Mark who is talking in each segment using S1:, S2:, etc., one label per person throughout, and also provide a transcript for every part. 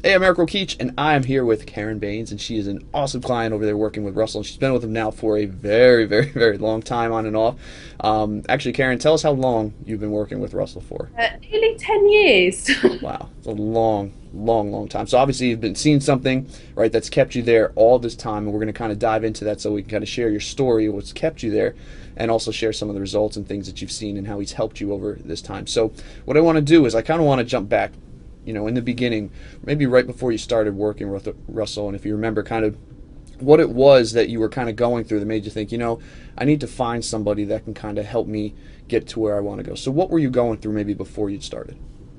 S1: Hey, I'm Eric Rokeach, and I am here with Karen Baines, and she is an awesome client over there working with Russell. She's been with him now for a very, very, very long time on and off. Actually, Karen, tell us how long you've been working with Russell for.
S2: Nearly 10 years.
S1: Wow, it's a long, long, long time. So obviously you've been seeing something, right, that's kept you there all this time, and we're going to kind of dive into that so we can kind of share your story, what's kept you there, and also share some of the results and things that you've seen and how he's helped you over this time. So what I want to do is I kind of want to jump back, in the beginning, maybe right before you started working with Russell, and if you remember kind of what it was that you were kind of going through that made you think, I need to find somebody that can kind of help me get to where I want to go. So what were you going through maybe before you'd started?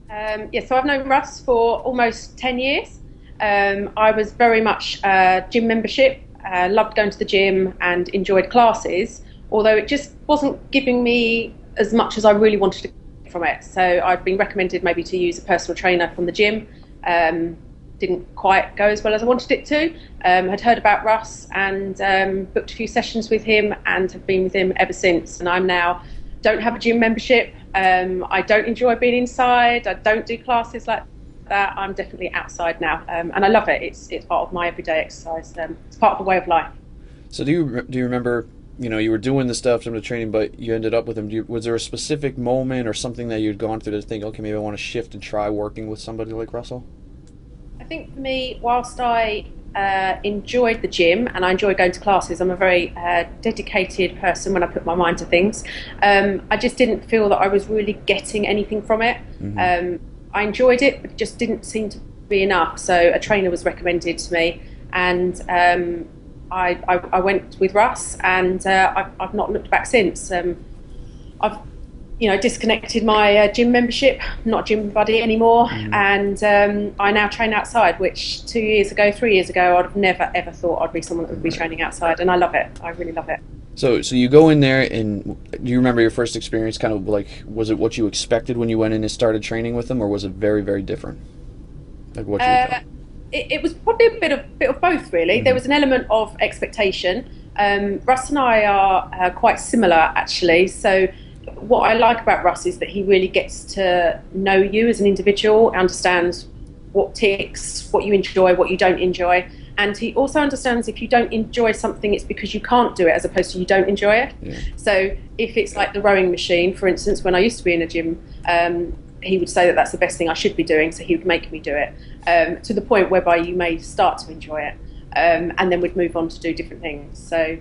S2: Yeah, so I've known Russ for almost 10 years. I was very much gym membership, loved going to the gym and enjoyed classes, although it just wasn't giving me as much as I really wanted to get from it. So I'd been recommended maybe to use a personal trainer from the gym. Didn't quite go as well as I wanted it to. Had heard about Russ and booked a few sessions with him and have been with him ever since. And I'm now don't have a gym membership. I don't enjoy being inside. I don't do classes like that. I'm definitely outside now, and I love it. It's part of my everyday exercise. It's part of the way of life.
S1: So do you remember, you were doing the stuff, some of the training, but you ended up with him. Was there a specific moment or something that you'd gone through to think, okay, maybe I want to shift and try working with somebody like Russell?
S2: I think for me, whilst I enjoyed the gym and I enjoy going to classes, I'm a very dedicated person when I put my mind to things. I just didn't feel that I was really getting anything from it. I enjoyed it, but it just didn't seem to be enough. So a trainer was recommended to me, and I went with Russ, and I've not looked back since. I've disconnected my gym membership, not a gym buddy anymore, and I now train outside, which 2 years ago, 3 years ago, I'd have never ever thought I'd be someone that would be training outside, and I love it. I really love it.
S1: So you go in there, and do you remember your first experience? Kind of like, was it what you expected when you went in and started training with them, or was it very, very different? Like what you thought?
S2: It was probably a bit of both, really. There was an element of expectation. Russ and I are quite similar, actually. So what I like about Russ is that he really gets to know you as an individual, understands what ticks, what you enjoy, what you don't enjoy. And he also understands if you don't enjoy something, it's because you can't do it, as opposed to you don't enjoy it.
S1: Yeah.
S2: So if it's like the rowing machine, for instance, when I used to be in a gym, he would say that that's the best thing I should be doing, so he would make me do it, to the point whereby you may start to enjoy it, and then we'd move on to do different things. So,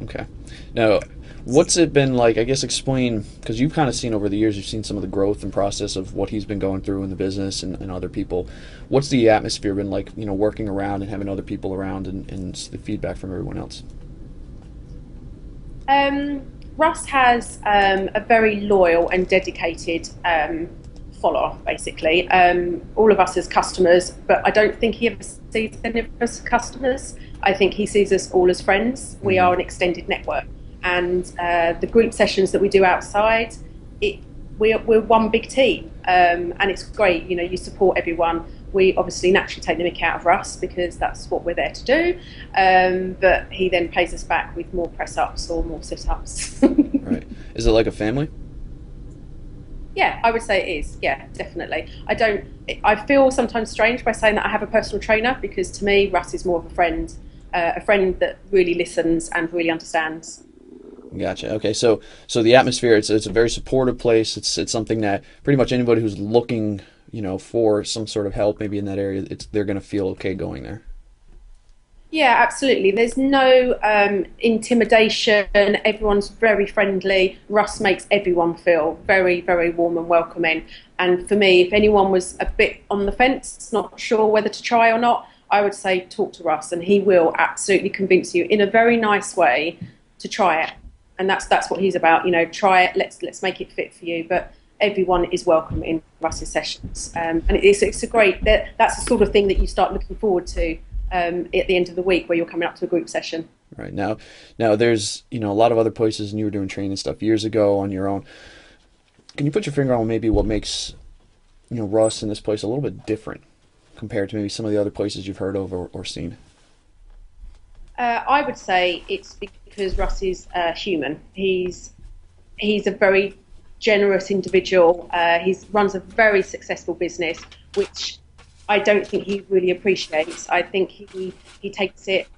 S1: Okay. Now, what's it been like? I guess explain, because you've kind of seen over the years, you've seen some of the growth and process of what he's been going through in the business and other people. What's the atmosphere been like, working around and having other people around and the feedback from everyone else?
S2: Russ has a very loyal and dedicated follower, basically. All of us as customers, but I don't think he ever sees any of us as customers. I think he sees us all as friends. We are an extended network. And the group sessions that we do outside, we're one big team, and it's great. You support everyone. We obviously naturally take the mick out of Russ because that's what we're there to do, but he then pays us back with more press-ups or more sit-ups.
S1: Right. Is it like a family?
S2: Yeah, I would say it is. Yeah, definitely. I feel sometimes strange by saying that I have a personal trainer, because to me, Russ is more of a friend that really listens and really understands.
S1: Gotcha. Okay, so the atmosphere, it's a very supportive place. It's something that pretty much anybody who's looking, for some sort of help maybe in that area, they're going to feel okay going there.
S2: Yeah, absolutely. There's no intimidation. Everyone's very friendly. Russ makes everyone feel very, very warm and welcoming. And for me, if anyone was a bit on the fence, not sure whether to try or not, I would say talk to Russ, and he will absolutely convince you in a very nice way to try it. And that's what he's about. Try it. Let's make it fit for you. But everyone is welcome in Russ's sessions, and it's a great. That's the sort of thing that you start looking forward to at the end of the week, where you're coming up to a group session.
S1: Right. Now there's a lot of other places, and you were doing training stuff years ago on your own. Can you put your finger on maybe what makes Russ in this place a little bit different compared to maybe some of the other places you've heard of or seen?
S2: I would say it's because Russ is human. He's a very generous individual. He runs a very successful business, which I don't think he really appreciates. I think he takes it.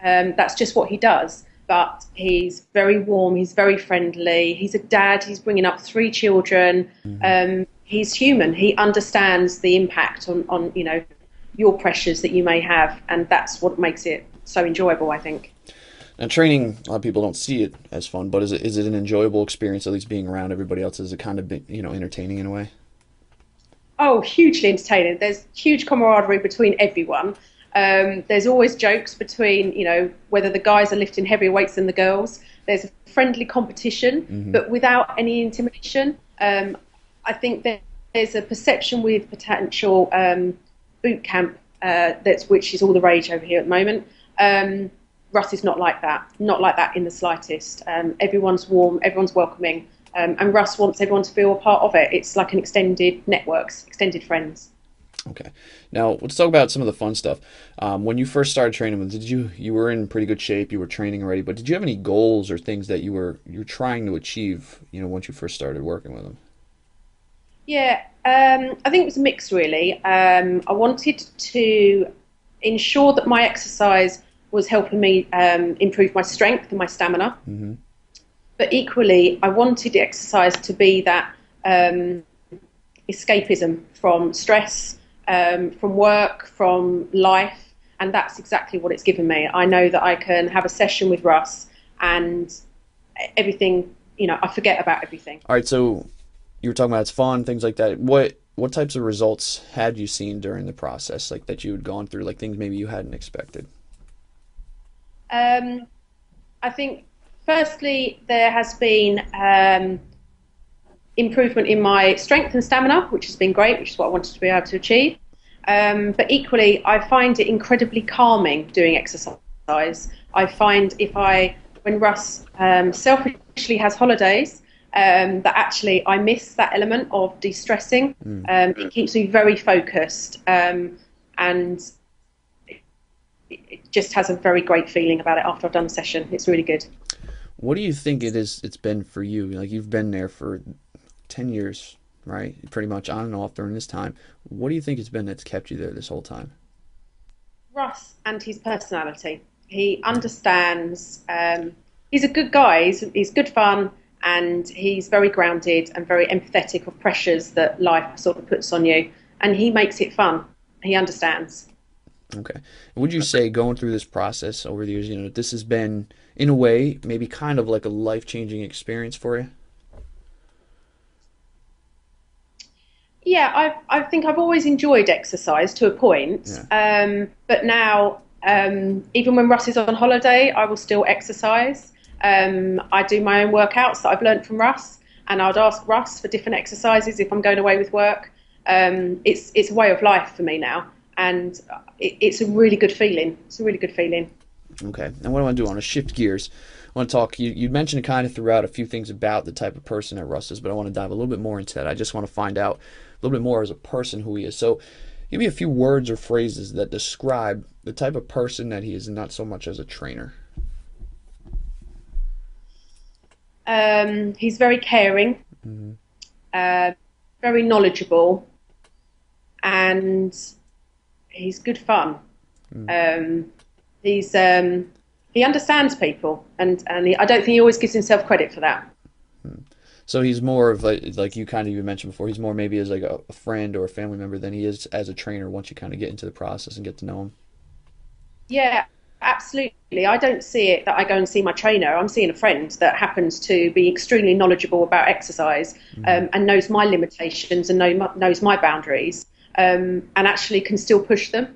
S2: That's just what he does. But he's very warm. He's very friendly. He's a dad. He's bringing up three children.
S1: Hmm.
S2: He's human. He understands the impact on your pressures that you may have, and that's what makes it so enjoyable, I think.
S1: And training, a lot of people don't see it as fun, but is it an enjoyable experience? At least being around everybody else, is it kind of entertaining in a way?
S2: Oh, hugely entertaining. There's huge camaraderie between everyone. There's always jokes between, whether the guys are lifting heavier weights than the girls. There's a friendly competition,
S1: Hmm.
S2: but without any intimidation. I think there's a perception with potential boot camp which is all the rage over here at the moment. Russ is not like that in the slightest. Everyone's warm, everyone's welcoming, and Russ wants everyone to feel a part of it. It's like an extended networks, extended friends.
S1: Okay. Now let's talk about some of the fun stuff. When you first started training with, you were in pretty good shape, you were training already, but did you have any goals or things that you were trying to achieve, once you first started working with them?
S2: Yeah, I think it was a mix really. I wanted to ensure that my exercise was helping me improve my strength and my stamina,
S1: Hmm.
S2: but equally, I wanted the exercise to be that escapism from stress, from work, from life, and that's exactly what it's given me. I know that I can have a session with Russ and everything, I forget about everything.
S1: All right, so you were talking about it's fun, things like that. What types of results had you seen during the process, like that you had gone through, like things maybe you hadn't expected?
S2: Um, I think, firstly, there has been improvement in my strength and stamina, which has been great, which is what I wanted to be able to achieve. But equally, I find it incredibly calming doing exercise. I find when Russ selfishly has holidays, that actually I miss that element of de-stressing.
S1: Mm.
S2: It keeps me very focused, and it just has a very great feeling about it after I've done a session. It's really good.
S1: What do you think it's been for you? Like you've been there for 10 years, right? Pretty much on and off during this time. What do you think it's been that's kept you there this whole time?
S2: Russ and his personality. He understands. He's a good guy. He's good fun, and he's very grounded and very empathetic of pressures that life sort of puts on you. And he makes it fun. He understands.
S1: Okay. Would you say going through this process over the years, this has been, in a way, maybe kind of like a life-changing experience for you?
S2: Yeah, I think I've always enjoyed exercise to a point,
S1: Yeah.
S2: but now, even when Russ is on holiday, I will still exercise. I do my own workouts that I've learned from Russ, and I'd ask Russ for different exercises if I'm going away with work. It's a way of life for me now, and it's a really good feeling. It's a really good feeling.
S1: Okay. And what I want to do, I want to shift gears. I want to talk, you mentioned kind of throughout a few things about the type of person that Russ is, but I want to dive a little bit more into that. I just want to find out a little bit more as a person who he is. So give me a few words or phrases that describe the type of person that he is, and not so much as a trainer.
S2: He's very caring,
S1: Hmm.
S2: uh, very knowledgeable, and he's good fun.
S1: Mm.
S2: Um, he understands people, and I don't think he always gives himself credit for that.
S1: So he's more of like you kind of even mentioned before, he's more maybe as like a friend or a family member than he is as a trainer once you kind of get into the process and get to know him.
S2: Yeah, absolutely. I don't see it that I go and see my trainer. I'm seeing a friend that happens to be extremely knowledgeable about exercise,
S1: Hmm.
S2: and knows my limitations and knows my boundaries, and actually can still push them.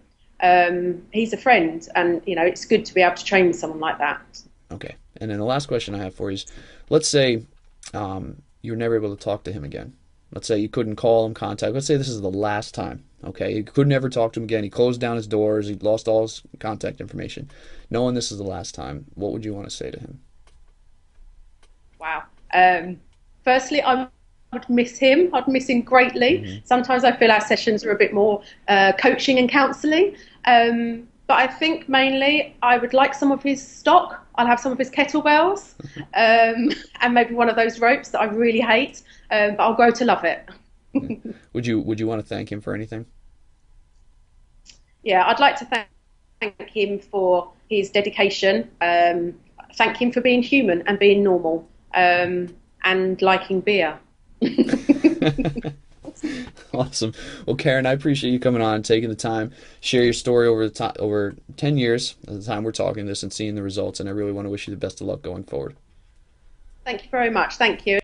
S2: He's a friend, and it's good to be able to train with someone like that.
S1: Okay. And then the last question I have for you is, let's say you were never able to talk to him again. Let's say you couldn't call him, contact. Let's say this is the last time. Okay, you could never talk to him again. He closed down his doors. He lost all his contact information. Knowing this is the last time, what would you want to say to him?
S2: Wow. Firstly, I would miss him. I'd miss him greatly.
S1: Hmm.
S2: Sometimes I feel our sessions are a bit more coaching and counselling. But I think mainly I would like some of his stock. I'll have some of his kettlebells, and maybe one of those ropes that I really hate. But I'll grow to love it.
S1: Yeah. Would you want to thank him for anything?
S2: yeah, I'd like to thank him for his dedication. Thank him for being human and being normal, and liking beer.
S1: Awesome. Well, Karen, I appreciate you coming on and taking the time, share your story over the time, over 10 years at the time we're talking this and seeing the results. And I really want to wish you the best of luck going forward.
S2: Thank you very much. Thank you.